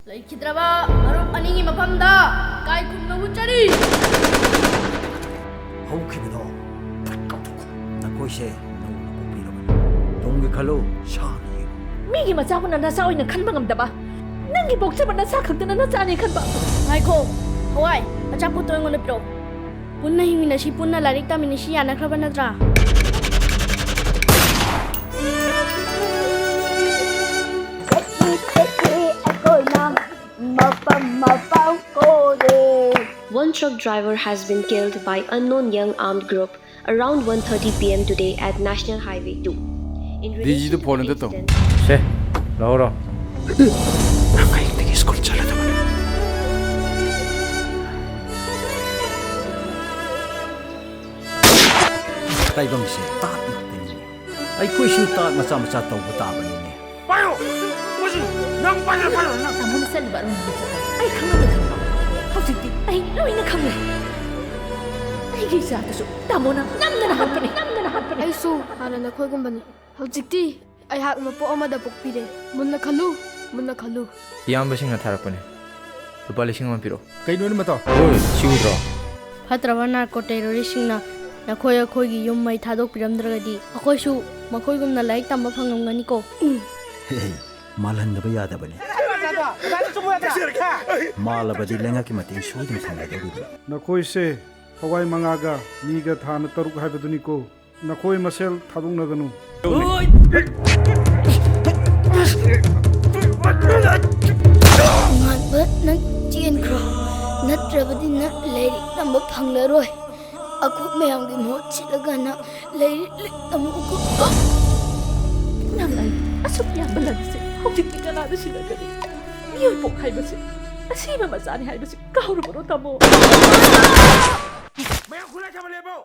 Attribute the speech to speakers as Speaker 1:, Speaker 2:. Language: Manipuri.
Speaker 1: ꯂꯩꯈꯤꯗ꯭ꯔꯕ ꯃꯔꯨꯞ ꯑꯅꯤꯒꯤ ꯃꯐꯝꯗ ꯏꯀꯥꯏ ꯈꯨꯝꯅꯕ ꯆꯠꯂꯤ
Speaker 2: ꯍꯧꯈꯤꯕꯗꯣ ꯀꯥꯎꯊꯣꯛꯈꯣ ꯅꯈꯣꯏꯁꯦ ꯅꯧꯅ ꯄꯣꯛꯄꯤꯔꯕꯅꯤ ꯇꯨꯡꯒꯤ ꯈꯜꯂꯨ ꯁꯥꯅ ꯌꯦꯡꯉꯨ
Speaker 3: ꯃꯤꯒꯤ ꯃꯆꯥꯕꯨꯅ ꯅꯆꯥ ꯑꯣꯏꯅ ꯈꯟꯕ ꯉꯝꯗꯕ ꯅꯪꯒꯤ ꯄꯣꯛꯆꯕ ꯅꯆꯥ ꯈꯛꯇꯅ ꯅꯆꯥꯅꯤ ꯈꯟꯕ
Speaker 1: ꯉꯥꯏꯈꯣ ꯍꯋꯥꯏ ꯑꯆꯥꯄꯣꯠꯇꯣ ꯑꯩꯉꯣꯟꯗ ꯄꯤꯔꯛꯑꯣ ꯄꯨꯟꯅ ꯍꯤꯡꯃꯤꯟꯅꯁꯤ ꯄꯨꯟꯅ ꯂꯥꯏꯔꯤꯛ ꯇꯝꯃꯤꯟꯅꯁꯤ ꯌꯥꯅꯈ꯭ꯔꯕ ꯅꯠꯇ꯭ꯔꯥ
Speaker 4: One truck driver has been killed by unknown young armed group around 1:30 p.m. today at National Highway 2. In relation to the incident,
Speaker 5: 세, 나오라.
Speaker 2: ꯍꯌꯦꯡꯗꯒꯤ ꯁ꯭ꯀꯨꯜ ꯆꯠꯂꯗꯕꯅꯤ ꯇꯥꯏꯕꯪꯁꯦ ꯇꯥꯠ ꯉꯥꯛꯇꯅꯤꯅꯦ ꯑꯩꯈꯣꯏꯁꯨ ꯇꯥꯠ ꯃꯆꯥ ꯃꯆꯥ ꯇꯧꯕ ꯇꯥꯕꯅꯤꯅꯦ
Speaker 5: 빠요! 뭐지? 난 빠져, 빠져, 난.
Speaker 3: ꯇꯥꯃꯣꯅ ꯆꯠꯂꯤꯕ ꯑꯔꯣꯝꯗ ꯆꯠꯄ ꯑꯩ ꯈꯪꯉꯝꯗ ꯈꯪꯕ ꯍꯧꯖꯤꯛꯇꯤ ꯑꯩ ꯂꯣꯏꯅ ꯈꯪꯂꯦ ꯑꯩꯒꯤ ꯏꯆꯥꯗꯁꯨ ꯇꯥꯃꯣꯅ ꯅꯝꯗꯅ ꯍꯥꯠꯄꯅꯤ
Speaker 1: ꯑꯩꯁꯨ ꯍꯥꯟꯅ ꯅꯈꯣꯏꯒꯨꯝꯕꯅꯤ ꯍꯧꯖꯤꯛꯇꯤ ꯑꯩꯍꯥꯛ ꯃꯄꯣꯛ ꯑꯃꯗ ꯄꯣꯛꯄꯤꯔꯦ ꯃꯨꯟꯅ ꯈꯜꯂꯨ ꯃꯨꯟꯅ ꯈꯜꯂꯨ
Speaker 5: 이양배싱나 타락보네. 루파 리싱만 필요.
Speaker 6: ꯀꯩꯅꯣꯅꯦ ꯃꯇꯥꯎ
Speaker 5: 뭘 시우드라.
Speaker 1: ꯐꯠꯇ꯭ꯔꯕ ꯅꯥꯔꯀꯣ ꯇꯦꯔꯣꯔꯤꯁꯁꯤꯡꯅ ꯑꯩꯈꯣꯏꯒꯤ ꯌꯨꯝ ꯃꯩ ꯊꯥꯗꯣꯛꯄꯤꯔꯝꯗ꯭ꯔꯒꯗꯤ ꯑꯩꯈꯣꯏꯁꯨ ꯃꯈꯣꯏꯒꯨꯝꯅ ꯂꯥꯏꯔꯤꯛ ꯇꯝꯕ ꯐꯪꯉꯝꯒꯅꯤꯀꯣ
Speaker 2: ꯍꯦ ꯃꯥꯜꯍꯟꯗꯕ ꯌꯥꯗꯕꯅꯤ ꯃꯥꯜꯂꯕꯗꯤ ꯂꯩꯉꯥꯛꯀꯤ ꯃꯇꯦꯡ ꯁꯣꯏꯗꯅ ꯐꯪꯒꯗꯧꯔꯤꯕꯅꯤ
Speaker 6: ꯅꯈꯣꯏꯁꯦ ꯍꯋꯥꯏ ꯃꯉꯥꯒ ꯃꯤꯒ ꯊꯥꯅ 6 ꯍꯥꯏꯕꯗꯨꯅꯤꯀꯣ ꯅꯈꯣꯏ ꯃꯁꯦꯜ ꯊꯥꯗꯣꯛꯅꯒꯅꯨ
Speaker 1: ꯉꯥꯟꯕ ꯅꯪ ꯆꯦꯟꯈ꯭ꯔꯣ ꯅꯠꯇ꯭ꯔꯕꯗꯤ ꯅꯪ ꯂꯥꯏꯔꯤꯛ ꯇꯝꯕ ꯐꯪꯂꯔꯣꯏ ꯑꯩꯈꯣꯏ ꯃꯌꯥꯝꯒꯤ ꯃꯍꯨꯠ ꯁꯤꯜꯂꯒ ꯅꯪ ꯂꯥꯏꯔꯤꯛ ꯇꯝꯃꯨꯀꯣ
Speaker 3: ꯅꯪ ꯑꯩ ꯑꯁꯨꯛ ꯌꯥꯝꯕ ꯂꯟꯁꯦ ꯍꯧꯖꯤꯛꯇꯤ ꯀꯅꯥꯗ ꯁꯤꯟꯅꯒꯅꯤ ꯃꯤꯑꯣꯏꯄꯣꯛ ꯍꯥꯏꯕꯁꯦ ꯑꯁꯤꯕ ꯃꯆꯥꯅꯤ ꯍꯥꯏꯕꯁꯤ ꯀꯥꯎꯔꯕꯔꯣ ꯇꯥꯃꯣ
Speaker 5: 매우 굴레 잡으려고.